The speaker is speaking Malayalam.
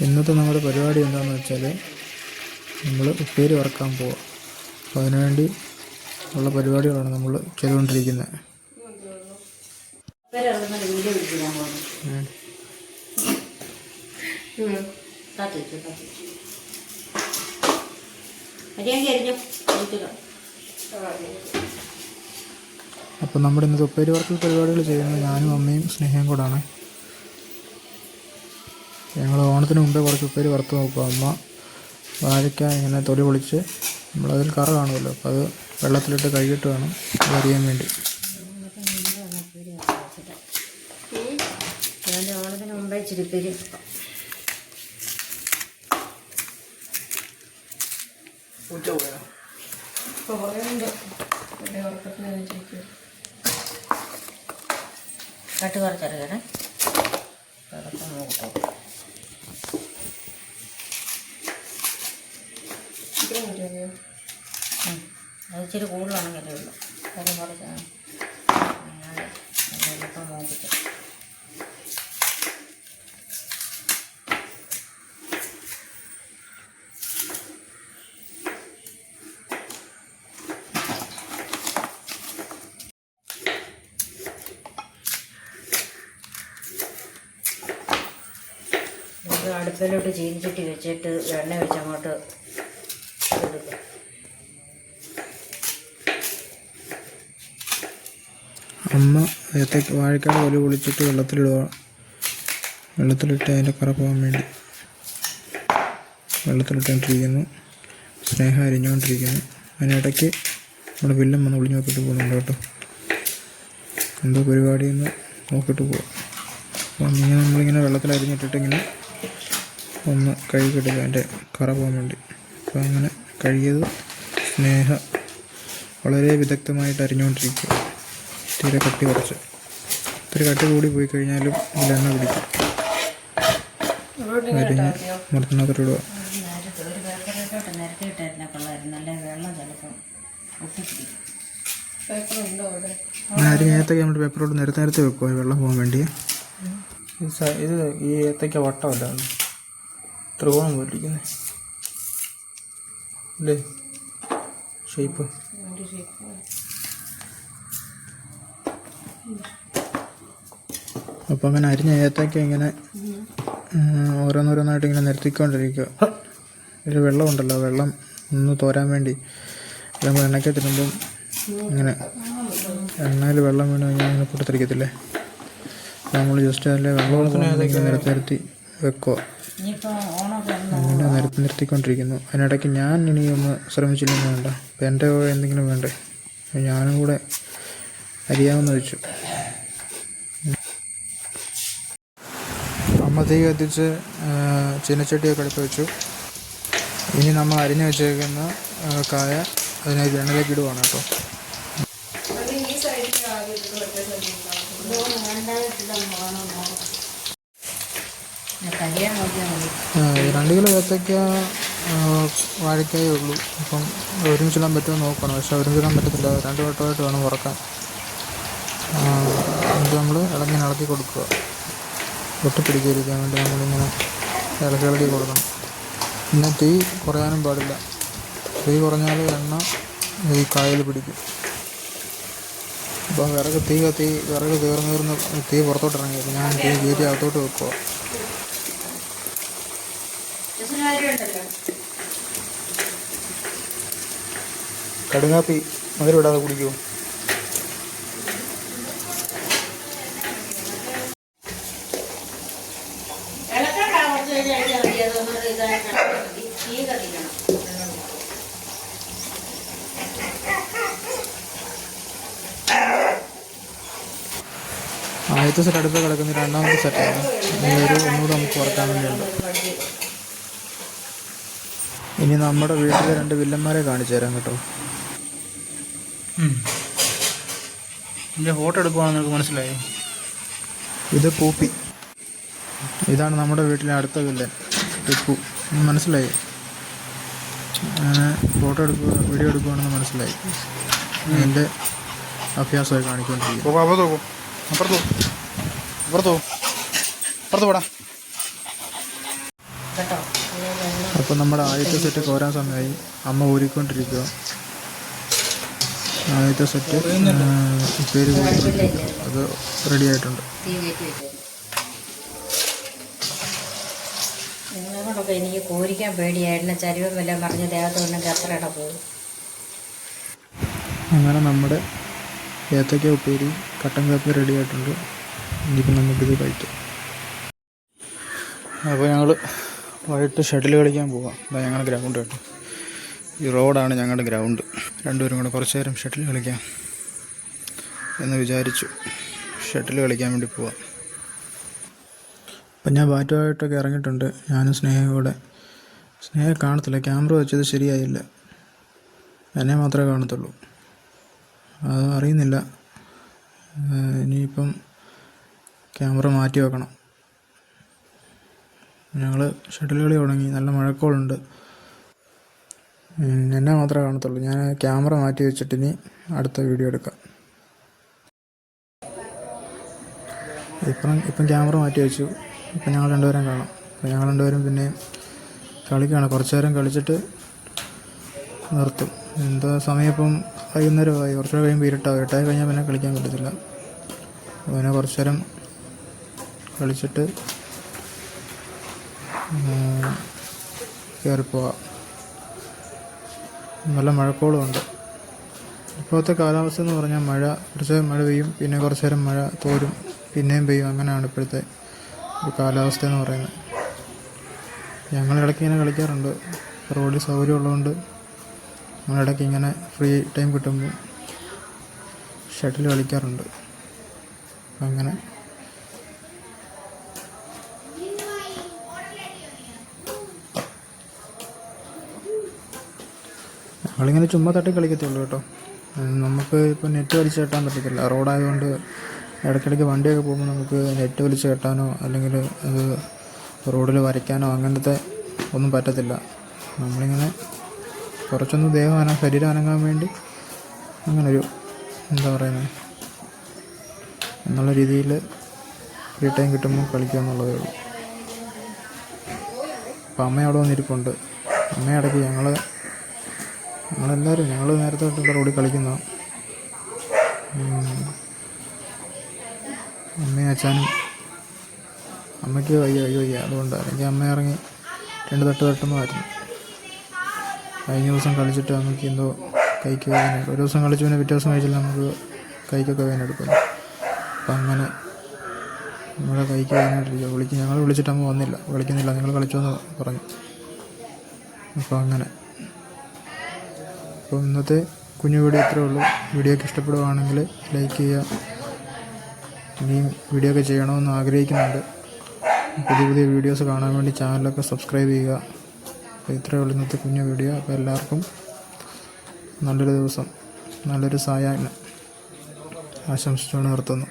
ഇന്നത്തെ നമ്മുടെ പരിപാടി എന്താണെന്ന് വെച്ചാൽ നമ്മൾ ഉപ്പേരി വറക്കാൻ പോവുക. അപ്പോൾ അതിനുവേണ്ടി ഉള്ള പരിപാടികളാണ് നമ്മൾ ചെയ്തുകൊണ്ടിരിക്കുന്നത്. അപ്പോൾ നമ്മുടെ ഇന്നത്തെ ഉപ്പേരി വറക്കൽ പരിപാടികൾ ചെയ്യുന്നത് ഞാനും അമ്മയും സ്നേഹയും കൂടാണ്. ഞങ്ങൾ ഓണത്തിന് മുമ്പേ കുറച്ച് ഉപ്പേരി വറുത്ത് നോക്കുക. അമ്മ വാഴയ്ക്ക ഇങ്ങനെ തൊലി പൊളിച്ച് നമ്മളതിൽ കറ കാണുമല്ലോ, അപ്പോൾ അത് വെള്ളത്തിലിട്ട് കഴുകിയിട്ട് വേണം അത് അറിയാൻ വേണ്ടി. ഓണത്തിന് മുമ്പേ ചിരിപ്പേരി കട്ട് കുറച്ചറിയണേ. അത് ഇച്ചിരി കൂടുതലാണെങ്കിലേ ഉള്ളൂ. കാര്യം കുറച്ച് എളുപ്പം നോക്കിയിട്ട് അടുപ്പിലോട്ട് ചീനിച്ചട്ടി വെച്ചിട്ട് എണ്ണ ഒഴിച്ച് അങ്ങോട്ട് എടുക്കുക. അമ്മ വാഴക്കാട് തൊലി പൊളിച്ചിട്ട് വെള്ളത്തിലിടുക. വെള്ളത്തിലിട്ട് അതിൻ്റെ കറ പോകാൻ വേണ്ടി വെള്ളത്തിലിട്ടുകൊണ്ടിരിക്കുന്നു. സ്നേഹം അരിഞ്ഞുകൊണ്ടിരിക്കുന്നു. അതിനിടയ്ക്ക് നമ്മുടെ വില്ലം വന്ന് ഒളിഞ്ഞു നോക്കിയിട്ട് പോകുന്നുണ്ട് കേട്ടോ. എന്തോ പരിപാടിയെന്ന് നോക്കിയിട്ട് പോവാം. അപ്പം ഇങ്ങനെ നമ്മളിങ്ങനെ വെള്ളത്തിൽ അരിഞ്ഞിട്ടിട്ടിങ്ങനെ ഒന്ന് കഴുകിയിടുക അതിൻ്റെ കറ പോകാൻ വേണ്ടി. അപ്പോൾ അങ്ങനെ കഴുകിയത് സ്നേഹ വളരെ വിദഗ്ധമായിട്ട് അരിഞ്ഞുകൊണ്ടിരിക്കുക. തീരെ കട്ടി കുറച്ച്, ഇത്തിരി കട്ടി കൂടി പോയി കഴിഞ്ഞാലും ഇതിലെണ്ണ പിടിക്കും. അരിഞ്ഞ് മുറത്തിനകത്തിടുക. അരി ഏത്തക്ക നമ്മൾ പേപ്പറോട്ട് നേരത്തെ വെക്കുക വെള്ളം പോകാൻ വേണ്ടി. ഇത് ഈ ഏത്തക്ക വട്ടമല്ല, ത്രികോണം പോലിരിക്കുന്നത് അല്ലേ ഷേപ്പ്. അപ്പോൾ അങ്ങനെ അരിഞ്ഞ ഏത്തക്ക ഇങ്ങനെ ഓരോന്നോരോന്നായിട്ട് ഇങ്ങനെ നിരത്തിക്കൊണ്ടിരിക്കുക. ഇതിൽ വെള്ളമുണ്ടല്ലോ, വെള്ളം ഒന്ന് തോരാൻ വേണ്ടി നമ്മൾ എണ്ണയ്ക്ക് തിരുമ്പം ഇങ്ങനെ എണ്ണയിൽ വെള്ളം വീണ് കഴിഞ്ഞാൽ ഇങ്ങനെ പൊട്ടിത്തെറിക്കത്തില്ലേ. അപ്പോൾ നമ്മൾ ജസ്റ്റ് അതിലെ വെള്ളം ഇങ്ങനെ നിരത്തി വെക്കുക. അങ്ങനെ നിർത്തിക്കൊണ്ടിരിക്കുന്നു. അതിനിടയ്ക്ക് ഞാൻ ഇനി ഒന്ന് ശ്രമിച്ചില്ലെന്ന് വേണ്ട, അപ്പോൾ എൻ്റെ എന്തെങ്കിലും വേണ്ടേ, ഞാനും കൂടെ അരിയാമെന്ന് വെച്ചു. അമ്മ തീ കത്തിച്ച് ചീനച്ചട്ടിയൊക്കെ അടുപ്പ് വെച്ചു. ഇനി നമ്മൾ അരിഞ്ഞു വെച്ചേക്കുന്ന കായ അതിനകത്ത് എണ്ണയിലേക്ക് ഇടുവാണ് കേട്ടോ. ഈ 2 കിലോ ഏത്തക്ക വാഴക്കായേ ഉള്ളൂ. അപ്പം ഒരുമിച്ചിടാൻ പറ്റുമോ നോക്കണം. പക്ഷെ ഒരുമിച്ചിടാൻ പറ്റത്തില്ല, 2 വട്ടമായിട്ട് വേണം വറക്കാൻ. എന്നിട്ട് നമ്മൾ ഇളക്കി കൊടുക്കുക. ഒട്ടിപ്പിടിക്കാതിരിക്കാൻ വേണ്ടി നമ്മളിങ്ങനെ ഇളക്കി കൊടുക്കണം. പിന്നെ തീ കുറയാനും പാടില്ല. തീ കുറഞ്ഞാൽ എണ്ണ ഈ കായൽ പിടിക്കും. അപ്പം വിറക് തീർന്ന് തീ പുറത്തോട്ടിറങ്ങി. അപ്പം ഞാൻ തീ കയറ്റി അകത്തോട്ട് വെക്കുക. കടുങ്ങാപ്പി മധുരം ഇടാതെ കുടിക്കുമോ? ആദ്യത്തെ സെറ്റ് അടുത്ത് കിടക്കുന്ന 2ാമത്തെ സെറ്റാണ്. ഒന്നുകൂടെ നമുക്ക് വറക്കാൻ വേണ്ടിയുണ്ട്. ഇനി നമ്മുടെ വീട്ടിലെ 2 വില്ലന്മാരെ കാണിച്ചു തരാം കേട്ടോ. ഇതിൻ്റെ ഫോട്ടോ എടുക്കുവാണെന്ന് നിങ്ങൾക്ക് മനസ്സിലായി. ഇത് പൂപ്പി, ഇതാണ് നമ്മുടെ വീട്ടിലെ അടുത്ത വില്ലൻ ടിപ്പു. മനസ്സിലായി. ഫോട്ടോ വീഡിയോ എടുക്കുവാണെന്ന് മനസ്സിലായി. എൻ്റെ അഭ്യാസമായി കാണിക്കൊണ്ടിരിക്കും. അപ്പുറത്ത് പോടാ. കേട്ടോ. അപ്പോൾ നമ്മുടെ ആദ്യത്തെ സെറ്റ് കോരാൻ സമയമായി. അമ്മ ഊരിക്കൊണ്ടിരിക്കുക. ആദ്യത്തെ സെറ്റ് ഉപ്പേരി കോരിക്കൊണ്ടിരിക്കുക. അത് റെഡി ആയിട്ടുണ്ട്. തീ കയറ്റി വെച്ചത് നിങ്ങളോടൊക്കെ എനിക്ക് കോരിക്കാൻ പേടിയായിരുന്നു. ചരിവം വല്ലതും പറഞ്ഞ് ദേഹത്ത് ഉണ്ടെങ്കിൽ അത്ര ഇട പോകും. അങ്ങനെ നമ്മുടെ ഏത്തയ്ക്ക ഉപ്പേരി കട്ടൻ കാപ്പി റെഡി ആയിട്ടുണ്ട്. ഇനിയിപ്പോൾ നമുക്കിത് കഴിക്കാം. അപ്പോൾ ഞങ്ങൾ വൈകിട്ട് ഷട്ടിൽ കളിക്കാൻ പോവാം. അതാ ഞങ്ങളുടെ ഗ്രൗണ്ട് കേട്ടോ. ഈ റോഡാണ് ഞങ്ങളുടെ ഗ്രൗണ്ട്. രണ്ടുപേരും കൂടെ കുറച്ച് നേരം ഷട്ടിൽ കളിക്കാം എന്ന് വിചാരിച്ചു. ഷട്ടിൽ കളിക്കാൻ വേണ്ടി പോവാം. അപ്പം ഞാൻ ബാറ്റുമായിട്ടൊക്കെ ഇറങ്ങിയിട്ടുണ്ട്. ഞാനും സ്നേഹയും കൂടെ. സ്നേഹ കാണത്തില്ല, ക്യാമറ വെച്ചത് ശരിയായില്ല. എന്നെ മാത്രമേ കാണത്തുള്ളൂ. അത് അറിയുന്നില്ല. ഇനിയിപ്പം ക്യാമറ മാറ്റി വെക്കണം. ഞങ്ങൾ ഷട്ടിൽ കളി തുടങ്ങി. നല്ല മഴക്കോളുണ്ട്. എന്നെ മാത്രമേ കാണത്തുള്ളൂ. ഞാൻ ക്യാമറ മാറ്റി വെച്ചിട്ട് ഇനി അടുത്ത വീഡിയോ എടുക്കാം. ഇപ്പം ക്യാമറ മാറ്റി വെച്ചു. ഇപ്പം ഞങ്ങൾ രണ്ടുപേരും കാണാം. അപ്പം ഞങ്ങൾ രണ്ടുപേരും പിന്നെ കളിക്കുകയാണ്. കുറച്ച് നേരം കളിച്ചിട്ട് നിർത്തും. എന്താ സമയം ഇപ്പം വൈകുന്നേരമായി. കുറച്ച് നേരം കഴിയുമ്പോൾ ഇരുട്ടായി കഴിഞ്ഞാൽ പിന്നെ കളിക്കാൻ പറ്റത്തില്ല. പിന്നെ കുറച്ച് നേരം കളിച്ചിട്ട് കയറിപ്പോവാം. നല്ല മഴക്കോളുമുണ്ട്. ഇപ്പോഴത്തെ കാലാവസ്ഥ എന്ന് പറഞ്ഞാൽ കുറച്ച് മഴ പെയ്യും, പിന്നെ കുറച്ച് നേരം മഴ തോരും, പിന്നെയും പെയ്യും. അങ്ങനെയാണ് ഇപ്പോഴത്തെ ഒരു കാലാവസ്ഥ എന്ന് പറയുന്നത്. ഞങ്ങൾ ഇടയ്ക്ക് ഇങ്ങനെ കളിക്കാറുണ്ട്. റോഡിൽ സൗകര്യം ഉള്ളതുകൊണ്ട് ഞങ്ങളിടയ്ക്ക് ഇങ്ങനെ ഫ്രീ ടൈം കിട്ടുമ്പോൾ ഷട്ടിൽ കളിക്കാറുണ്ട്. അങ്ങനെ ഞങ്ങളിങ്ങനെ ചുമ്മാ തട്ടി കളിക്കത്തുള്ളൂ കേട്ടോ. നമുക്ക് ഇപ്പോൾ നെറ്റ് വലിച്ച് കെട്ടാൻ പറ്റത്തില്ല. റോഡായതുകൊണ്ട് ഇടയ്ക്കിടയ്ക്ക് വണ്ടിയൊക്കെ പോകുമ്പോൾ നമുക്ക് നെറ്റ് വലിച്ച് കെട്ടാനോ അല്ലെങ്കിൽ അത് റോഡിൽ വരയ്ക്കാനോ അങ്ങനത്തെ ഒന്നും പറ്റത്തില്ല. നമ്മളിങ്ങനെ കുറച്ചൊന്ന് ശരീരം അനങ്ങാൻ വേണ്ടി അങ്ങനൊരു എന്താ പറയുന്നത് എന്നുള്ള രീതിയിൽ ഫ്രീ ടൈം കിട്ടുമ്പോൾ കളിക്കുക എന്നുള്ളതേ ഉള്ളൂ. അപ്പം അമ്മ അവിടെ വന്നിരിപ്പുണ്ട്. അമ്മയിടയ്ക്ക് ഞങ്ങളെല്ലാവരും നേരത്തെ തൊട്ട് റോഡിൽ കളിക്കുന്ന അമ്മയും അച്ഛനും. അമ്മയ്ക്ക് വയ്യ അതുകൊണ്ട് അല്ലെങ്കിൽ അമ്മ ഇറങ്ങി 2 തട്ട് തട്ടുന്നതായിരുന്നു. കഴിഞ്ഞ ദിവസം കളിച്ചിട്ട് അമ്മയ്ക്ക് എന്തോ കൈക്ക് വേദന. ഒരു ദിവസം കളിച്ചു പിന്നെ പിറ്റേ ദിവസം കഴിച്ചില്ല നമുക്ക് കൈക്കൊക്കെ വേദന എടുക്കുന്നു. അപ്പം അങ്ങനെ നമ്മുടെ കൈക്ക് വേദനയായിട്ടിരിക്കുക. ഞങ്ങൾ വിളിച്ചിട്ട് അമ്മ വന്നില്ല, വിളിക്കുന്നില്ല, നിങ്ങൾ കളിച്ചോന്ന് പറഞ്ഞു. അപ്പോൾ അങ്ങനെ. അപ്പോൾ ഇന്നത്തെ കുഞ്ഞു വീഡിയോ ഇത്രയേ ഉള്ളൂ. വീഡിയോക്ക് ഇഷ്ടപ്പെടുകയാണെങ്കിൽ ലൈക്ക് ചെയ്യുക. ഇനിയും വീഡിയോ ഒക്കെ ചെയ്യണമെന്ന് ആഗ്രഹിക്കുന്നുണ്ട്. പുതിയ വീഡിയോസ് കാണാൻ വേണ്ടി ചാനലൊക്കെ സബ്സ്ക്രൈബ് ചെയ്യുക. അപ്പോൾ ഇത്രയേ ഉള്ളൂ ഇന്നത്തെ കുഞ്ഞു വീഡിയോ. അപ്പോൾ എല്ലാവർക്കും നല്ലൊരു ദിവസം, നല്ലൊരു സായാഹ്നം ആശംസിച്ചുകൊണ്ട് നിർത്തുന്നു.